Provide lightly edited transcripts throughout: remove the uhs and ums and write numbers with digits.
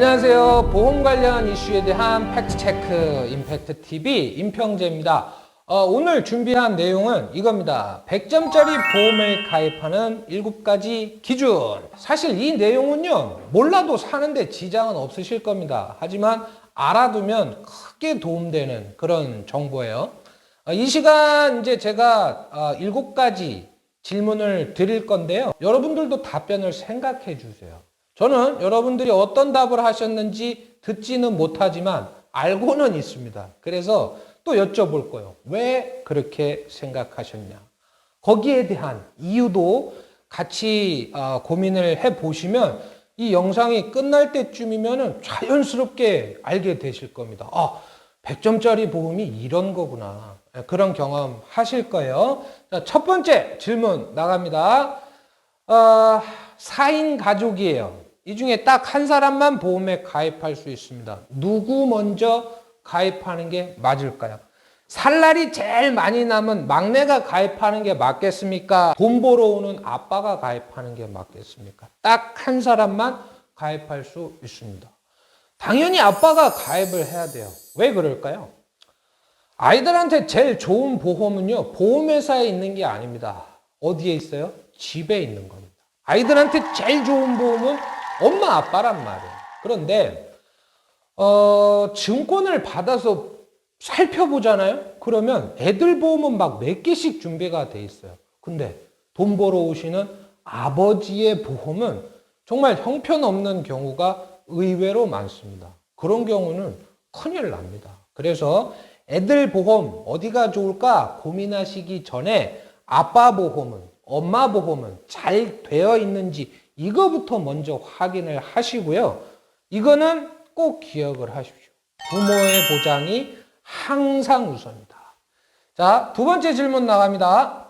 안녕하세요. 보험 관련 이슈에 대한 팩트체크 임팩트TV 임평재입니다. 오늘 준비한 내용은 이겁니다. 100점짜리 보험을 가입하는 7가지 기준. 사실 이 내용은요, 몰라도 사는데 지장은 없으실 겁니다. 하지만 알아두면 크게 도움되는 그런 정보예요. 이 시간 이제 제가 7가지 질문을 드릴 건데요. 여러분들도 답변을 생각해 주세요. 저는 여러분들이 어떤 답을 하셨는지 듣지는 못하지만 알고는 있습니다. 그래서 또 여쭤볼 거예요. 왜 그렇게 생각하셨냐? 거기에 대한 이유도 같이 고민을 해보시면 이 영상이 끝날 때쯤이면 자연스럽게 알게 되실 겁니다. 100점짜리 보험이 이런 거구나. 그런 경험 하실 거예요. 자, 첫 번째 질문 나갑니다. 4인 가족이에요. 이 중에 딱 한 사람만 보험에 가입할 수 있습니다. 누구 먼저 가입하는 게 맞을까요? 살 날이 제일 많이 남은 막내가 가입하는 게 맞겠습니까? 돈 벌어오는 아빠가 가입하는 게 맞겠습니까? 딱 한 사람만 가입할 수 있습니다. 당연히 아빠가 가입을 해야 돼요. 왜 그럴까요? 아이들한테 제일 좋은 보험은요, 보험회사에 있는 게 아닙니다. 어디에 있어요? 집에 있는 겁니다. 아이들한테 제일 좋은 보험은 엄마 아빠란 말이에요. 그런데 증권을 받아서 살펴보잖아요. 그러면 애들 보험은 막 몇 개씩 준비가 돼 있어요. 근데 돈 벌어오시는 아버지의 보험은 정말 형편없는 경우가 의외로 많습니다. 그런 경우는 큰일 납니다. 그래서 애들 보험 어디가 좋을까 고민하시기 전에 아빠 보험은, 엄마 보험은 잘 되어 있는지 이거부터 먼저 확인을 하시고요. 이거는 꼭 기억을 하십시오. 부모의 보장이 항상 우선이다. 자, 두 번째 질문 나갑니다.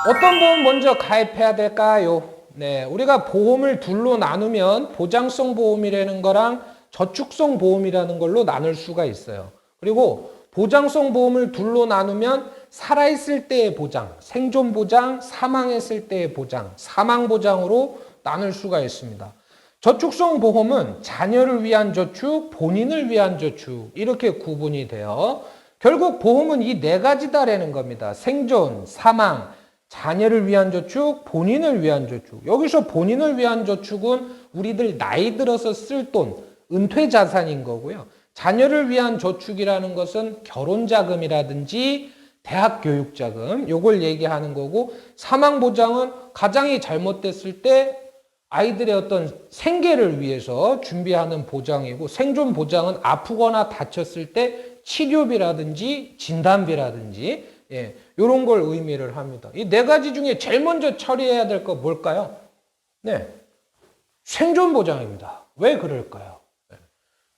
어떤 보험 먼저 가입해야 될까요? 네, 우리가 보험을 둘로 나누면 보장성 보험이라는 거랑 저축성 보험이라는 걸로 나눌 수가 있어요. 그리고 보장성 보험을 둘로 나누면 살아있을 때의 보장, 생존 보장, 사망했을 때의 보장, 사망 보장으로 나눌 수가 있습니다. 저축성 보험은 자녀를 위한 저축, 본인을 위한 저축 이렇게 구분이 돼요. 결국 보험은 이 네 가지다라는 겁니다. 생존, 사망, 자녀를 위한 저축, 본인을 위한 저축. 여기서 본인을 위한 저축은 우리들 나이 들어서 쓸 돈, 은퇴 자산인 거고요. 자녀를 위한 저축이라는 것은 결혼자금이라든지 대학교육자금, 요걸 얘기하는 거고, 사망보장은 가장이 잘못됐을 때 아이들의 어떤 생계를 위해서 준비하는 보장이고, 생존보장은 아프거나 다쳤을 때 치료비라든지 진단비라든지, 요런 걸 의미를 합니다. 이 네 가지 중에 제일 먼저 처리해야 될 거 뭘까요? 네. 생존보장입니다. 왜 그럴까요?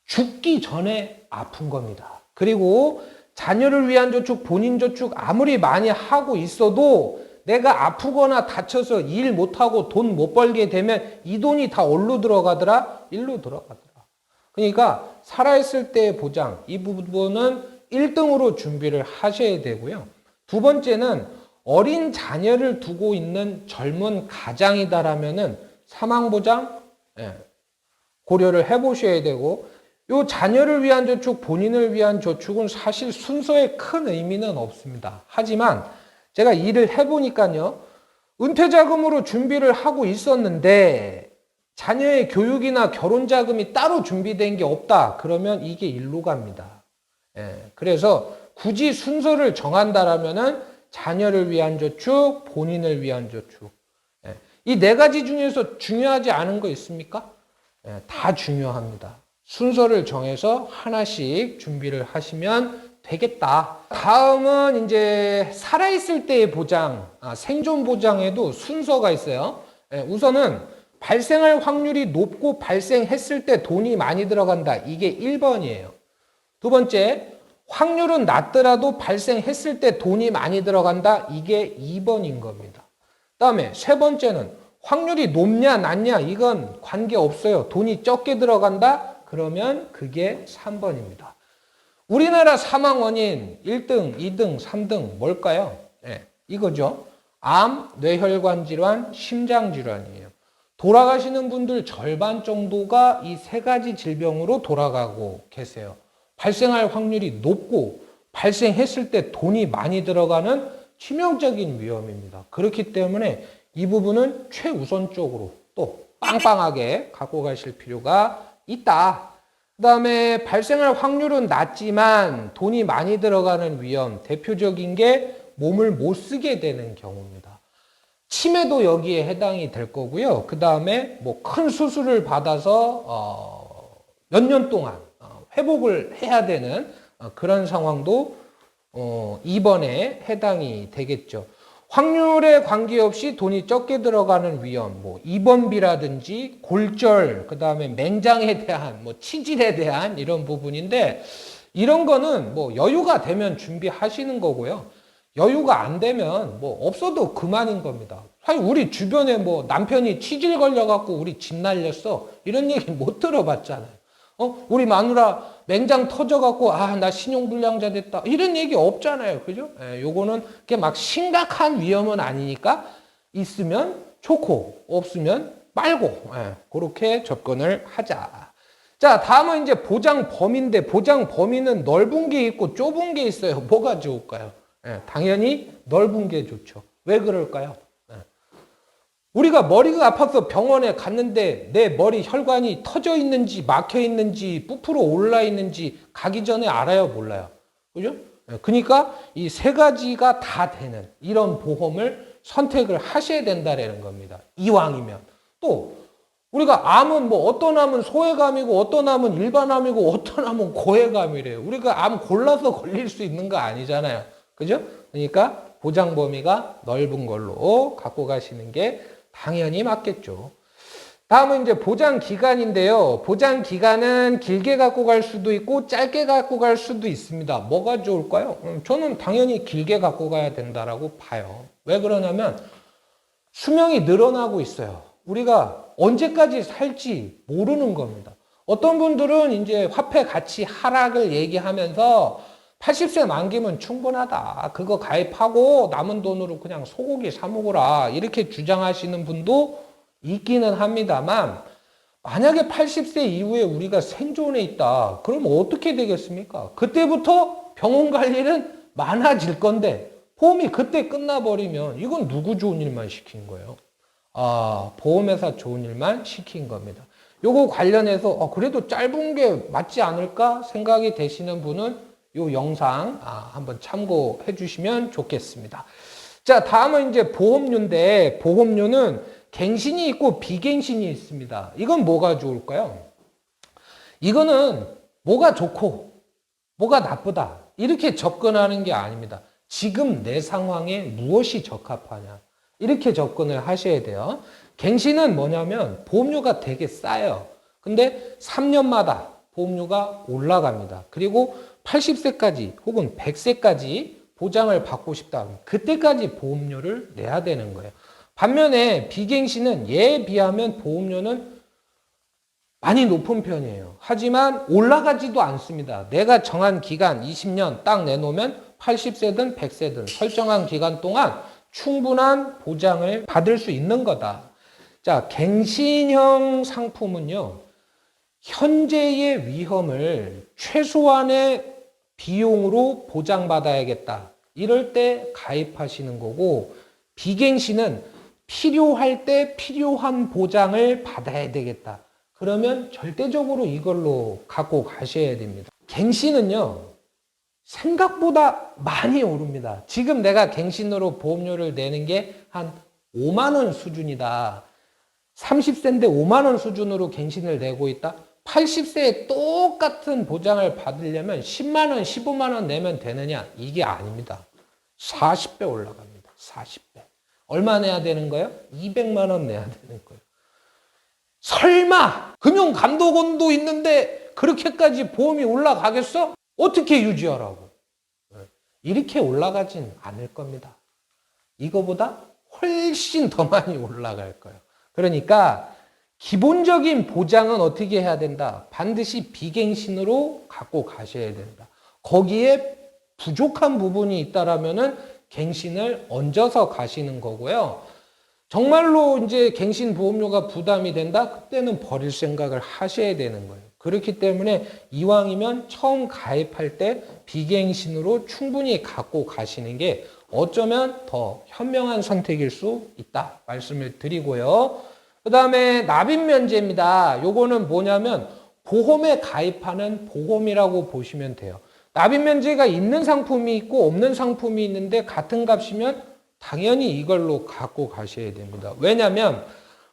죽기 전에 아픈 겁니다. 그리고 자녀를 위한 저축, 본인 저축 아무리 많이 하고 있어도 내가 아프거나 다쳐서 일 못하고 돈 못 벌게 되면 이 돈이 다 어디로 들어가더라? 일로 들어가더라. 그러니까 살아있을 때의 보장, 이 부분은 1등으로 준비를 하셔야 되고요. 두 번째는 어린 자녀를 두고 있는 젊은 가장이다라면은 사망보장 고려를 해보셔야 되고, 요 자녀를 위한 저축, 본인을 위한 저축은 사실 순서에 큰 의미는 없습니다. 하지만 제가 일을 해보니까요, 은퇴자금으로 준비를 하고 있었는데 자녀의 교육이나 결혼자금이 따로 준비된 게 없다. 그러면 이게 일로 갑니다. 그래서 굳이 순서를 정한다라면은 자녀를 위한 저축, 본인을 위한 저축. 이 네 가지 중에서 중요하지 않은 거 있습니까? 다 중요합니다. 순서를 정해서 하나씩 준비를 하시면 되겠다. 다음은 이제 살아있을 때의 보장, 생존 보장에도 순서가 있어요. 우선은 발생할 확률이 높고 발생했을 때 돈이 많이 들어간다. 이게 1번이에요. 두 번째, 확률은 낮더라도 발생했을 때 돈이 많이 들어간다. 이게 2번인 겁니다. 다음에 세 번째는 확률이 높냐 낮냐 이건 관계없어요. 돈이 적게 들어간다. 그러면 그게 3번입니다. 우리나라 사망 원인 1등, 2등, 3등 뭘까요? 이거죠. 암, 뇌혈관 질환, 심장 질환이에요. 돌아가시는 분들 절반 정도가 이 세 가지 질병으로 돌아가고 계세요. 발생할 확률이 높고 발생했을 때 돈이 많이 들어가는 치명적인 위험입니다. 그렇기 때문에 이 부분은 최우선적으로 또 빵빵하게 갖고 가실 필요가 있다. 그 다음에 발생할 확률은 낮지만 돈이 많이 들어가는 위험, 대표적인 게 몸을 못 쓰게 되는 경우입니다. 치매도 여기에 해당이 될 거고요. 그 다음에 뭐 큰 수술을 받아서 몇 년 동안 회복을 해야 되는 그런 상황도 입원에 해당이 되겠죠. 확률에 관계없이 돈이 적게 들어가는 위험, 뭐 입원비라든지 골절, 그 다음에 맹장에 대한, 뭐 치질에 대한 이런 부분인데, 이런 거는 뭐 여유가 되면 준비하시는 거고요. 여유가 안 되면 뭐 없어도 그만인 겁니다. 사실 우리 주변에 뭐 남편이 치질 걸려갖고 우리 집 날렸어, 이런 얘기 못 들어봤잖아요. 우리 마누라 맹장 터져갖고, 나 신용불량자 됐다. 이런 얘기 없잖아요. 그죠? 요거는 그게 막 심각한 위험은 아니니까 있으면 좋고, 없으면 말고, 그렇게 접근을 하자. 자, 다음은 이제 보장 범위인데, 보장 범위는 넓은 게 있고 좁은 게 있어요. 뭐가 좋을까요? 당연히 넓은 게 좋죠. 왜 그럴까요? 우리가 머리가 아파서 병원에 갔는데 내 머리 혈관이 터져 있는지 막혀 있는지 부풀어 올라 있는지 가기 전에 알아요, 몰라요? 그죠? 그러니까 이 세 가지가 다 되는 이런 보험을 선택을 하셔야 된다라는 겁니다. 이왕이면. 또 우리가 암은 뭐 어떤 암은 소외감이고 어떤 암은 일반암이고 어떤 암은 고해감이래요. 우리가 암 골라서 걸릴 수 있는 거 아니잖아요. 그죠? 그러니까 보장 범위가 넓은 걸로 갖고 가시는 게 당연히 맞겠죠. 다음은 이제 보장 기간인데요. 보장 기간은 길게 갖고 갈 수도 있고 짧게 갖고 갈 수도 있습니다. 뭐가 좋을까요? 저는 당연히 길게 갖고 가야 된다라고 봐요. 왜 그러냐면 수명이 늘어나고 있어요. 우리가 언제까지 살지 모르는 겁니다. 어떤 분들은 이제 화폐 가치 하락을 얘기하면서 80세 만기면 충분하다. 그거 가입하고 남은 돈으로 그냥 소고기 사 먹어라. 이렇게 주장하시는 분도 있기는 합니다만, 만약에 80세 이후에 우리가 생존해 있다. 그럼 어떻게 되겠습니까? 그때부터 병원 갈 일은 많아질 건데 보험이 그때 끝나버리면 이건 누구 좋은 일만 시킨 거예요? 보험회사 좋은 일만 시킨 겁니다. 요거 관련해서 그래도 짧은 게 맞지 않을까 생각이 되시는 분은 이 영상 한번 참고해 주시면 좋겠습니다. 자, 다음은 이제 보험료인데, 보험료는 갱신이 있고 비갱신이 있습니다. 이건 뭐가 좋을까요? 이거는 뭐가 좋고 뭐가 나쁘다 이렇게 접근하는 게 아닙니다. 지금 내 상황에 무엇이 적합하냐 이렇게 접근을 하셔야 돼요. 갱신은 뭐냐면 보험료가 되게 싸요. 근데 3년마다 보험료가 올라갑니다. 그리고 80세까지 혹은 100세까지 보장을 받고 싶다. 그때까지 보험료를 내야 되는 거예요. 반면에 비갱신은 얘에 비하면 보험료는 많이 높은 편이에요. 하지만 올라가지도 않습니다. 내가 정한 기간 20년 딱 내놓으면 80세든 100세든 설정한 기간 동안 충분한 보장을 받을 수 있는 거다. 자, 갱신형 상품은요, 현재의 위험을 최소한의 비용으로 보장받아야겠다. 이럴 때 가입하시는 거고, 비갱신은 필요할 때 필요한 보장을 받아야 되겠다. 그러면 절대적으로 이걸로 갖고 가셔야 됩니다. 갱신은요, 생각보다 많이 오릅니다. 지금 내가 갱신으로 보험료를 내는 게 한 5만 원 수준이다. 30세인데 5만 원 수준으로 갱신을 내고 있다. 80세에 똑같은 보장을 받으려면 10만 원, 15만 원 내면 되느냐? 이게 아닙니다. 40배 올라갑니다. 40배. 얼마 내야 되는 거예요? 200만 원 내야 되는 거예요. 설마 금융감독원도 있는데 그렇게까지 보험이 올라가겠어? 어떻게 유지하라고? 이렇게 올라가진 않을 겁니다. 이거보다 훨씬 더 많이 올라갈 거예요. 그러니까 기본적인 보장은 어떻게 해야 된다? 반드시 비갱신으로 갖고 가셔야 된다. 거기에 부족한 부분이 있다라면은 갱신을 얹어서 가시는 거고요. 정말로 이제 갱신 보험료가 부담이 된다? 그때는 버릴 생각을 하셔야 되는 거예요. 그렇기 때문에 이왕이면 처음 가입할 때 비갱신으로 충분히 갖고 가시는 게 어쩌면 더 현명한 선택일 수 있다 말씀을 드리고요. 그 다음에 납입면제입니다. 요거는 뭐냐면 보험에 가입하는 보험이라고 보시면 돼요. 납입면제가 있는 상품이 있고 없는 상품이 있는데 같은 값이면 당연히 이걸로 갖고 가셔야 됩니다. 왜냐하면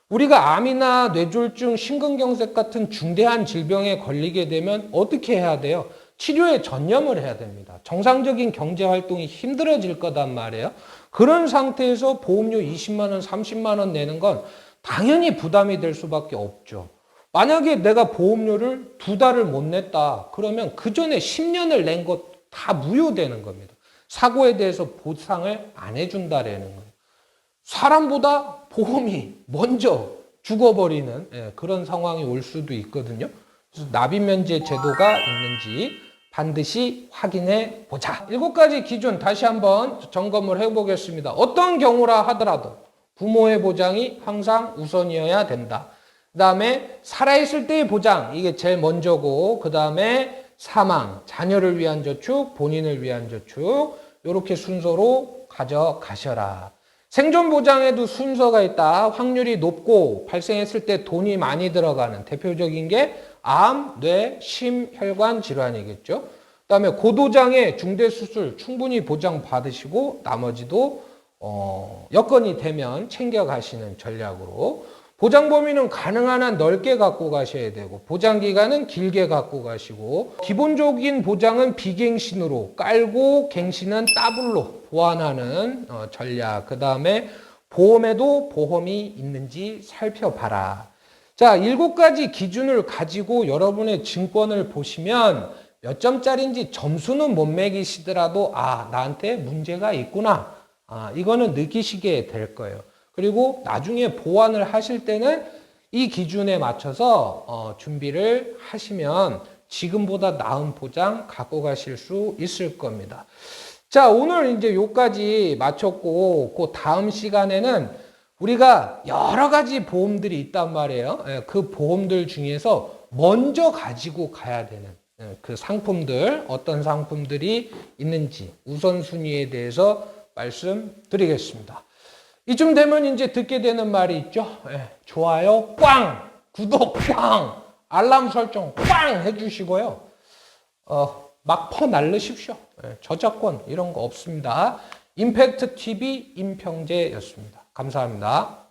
우리가 암이나 뇌졸중, 심근경색 같은 중대한 질병에 걸리게 되면 어떻게 해야 돼요? 치료에 전념을 해야 됩니다. 정상적인 경제활동이 힘들어질 거단 말이에요. 그런 상태에서 보험료 20만 원, 30만 원 내는 건 당연히 부담이 될 수밖에 없죠. 만약에 내가 보험료를 2달을 못 냈다. 그러면 그 전에 10년을 낸 것 다 무효되는 겁니다. 사고에 대해서 보상을 안 해준다라는 거예요. 사람보다 보험이 먼저 죽어버리는 그런 상황이 올 수도 있거든요. 그래서 납입면제 제도가 있는지 반드시 확인해 보자. 7가지 기준 다시 한번 점검을 해보겠습니다. 어떤 경우라 하더라도 부모의 보장이 항상 우선이어야 된다. 그 다음에 살아있을 때의 보장, 이게 제일 먼저고, 그 다음에 사망, 자녀를 위한 저축, 본인을 위한 저축, 이렇게 순서로 가져가셔라. 생존 보장에도 순서가 있다. 확률이 높고 발생했을 때 돈이 많이 들어가는 대표적인 게 암, 뇌, 심, 혈관 질환이겠죠. 그 다음에 고도장애, 중대수술 충분히 보장받으시고 나머지도 여건이 되면 챙겨가시는 전략으로, 보장 범위는 가능한 한 넓게 갖고 가셔야 되고 보장 기간은 길게 갖고 가시고, 기본적인 보장은 비갱신으로 깔고 갱신은 더블로 보완하는 전략. 그 다음에 보험에도 보험이 있는지 살펴봐라. 자, 7가지 기준을 가지고 여러분의 증권을 보시면 몇 점짜리인지 점수는 못 매기시더라도 나한테 문제가 있구나. 이거는 느끼시게 될 거예요. 그리고 나중에 보완을 하실 때는 이 기준에 맞춰서 준비를 하시면 지금보다 나은 보장 갖고 가실 수 있을 겁니다. 자, 오늘 이제 요까지 마쳤고, 그 다음 시간에는 우리가 여러 가지 보험들이 있단 말이에요. 그 보험들 중에서 먼저 가지고 가야 되는 그 상품들, 어떤 상품들이 있는지 우선순위에 대해서 말씀드리겠습니다. 이쯤 되면 이제 듣게 되는 말이 있죠. 좋아요 꽝, 구독 꽝, 알람 설정 꽝 해주시고요. 막 퍼날르십시오. 저작권 이런 거 없습니다. 임팩트 TV 임평재였습니다. 감사합니다.